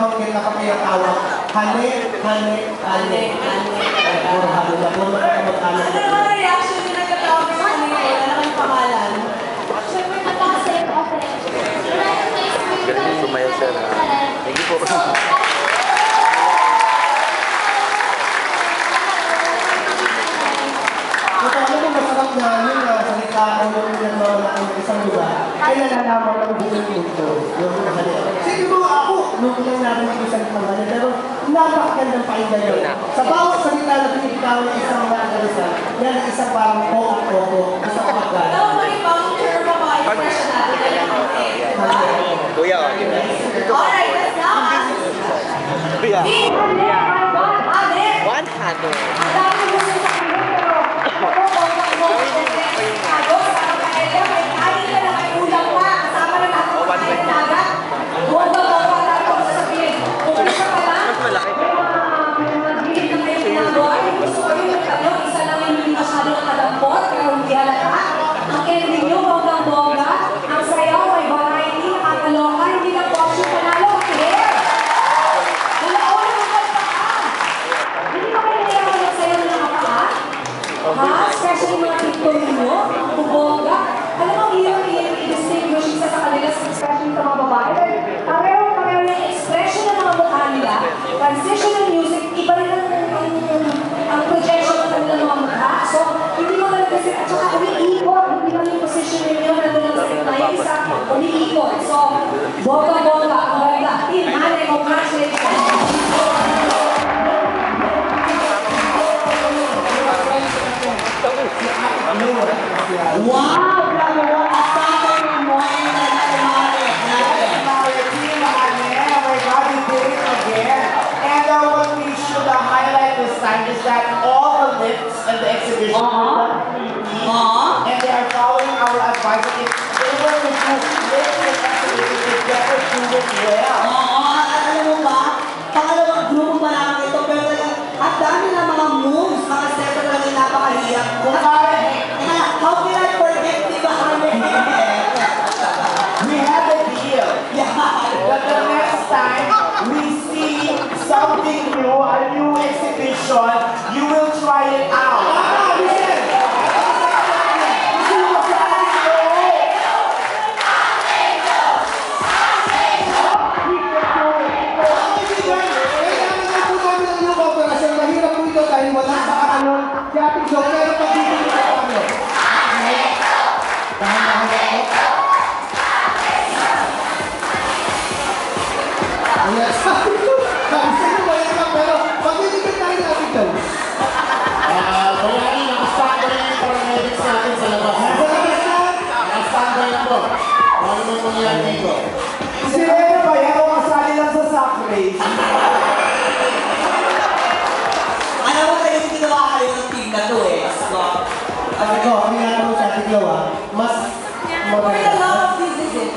nabanggit na kami ang tawag. Hane. Puro hane na. Puro magkakamat-alam. Ano naman ang reaction nyo nagkatawag sa kanila? Ano naman yung pangalan? Siyempre, napaka-safe often. Galing sumayaw siya na. Thank you po. Ito, ano mo masarap namin na salita ko yung nagmamalaking ng isang lugar. Kaya nalalaman ng buong mundo. Yung mga halika. Sige mo ako, nung lang natin ang isang pangalan. Pero napakagandang pakinggan yun. Sa bawat salita na pinigtawan ng isang mga kalisan, yan ang isang parang koko-koko, isang pagkain. Alam mo, i-counter pa ba yung question natin? Kuya, Alright, let's now ask. Kuya. Ate! 100. Ang dami mo sa kanila, pero ako, sa kapatid, may kain ka na, may ulam pa, kasama na natin ang kain na agad. Bomba, tayo sasabihin. Kung isa ka lang, may mga gilid na kayo ginagawa, gusto ko yung tatlo, isa lang yung hindi masyadong nakadampot, pero hindi halata. Ang ending nyo, bonggang-bongga, ang sayaw, may variety, nakakaloka, hindi lang box yung panalo, okay? Hindi ba kayo naiyakan ng sayaw ng mga paa? Ha? Especially mga TikTok ninyo, bubongga. Alam mo, hirap i-distinguish isa sa kanila, especially sa mga babae. Pareho yung expression ng mga mukha nila, transitional music, iba rin ang projection ng kanilang mga mukha. So, hindi mo talaga kasi, at saka umiikot, hindi lang yung position ninyo, nandun ang set na yung isa, umiikot. So, bongga-bongga, ang ganda. Team, Hane, congratulations. Wow! Bravo! Asante mo and what we should highlight this time is that all the lifts and the exhibition and they are following our advice that if they were to do lift and exhibition, they better do it well. Alam mo ba? Pangalawang grupo pa lang ito, pero at dami na mga moves, mga steps na talagang napakahirap. How can I forget, di ba? We have a deal that the next time we see something new, a new exhibition, you will try it out. Sino ba yan? O kasali lang sa sack race? Alam mo kayo yung ginawa kayo ng team na to eh. Sabi ko, ang ginagawa mo sa Tiglaw, mas For the love of this is it.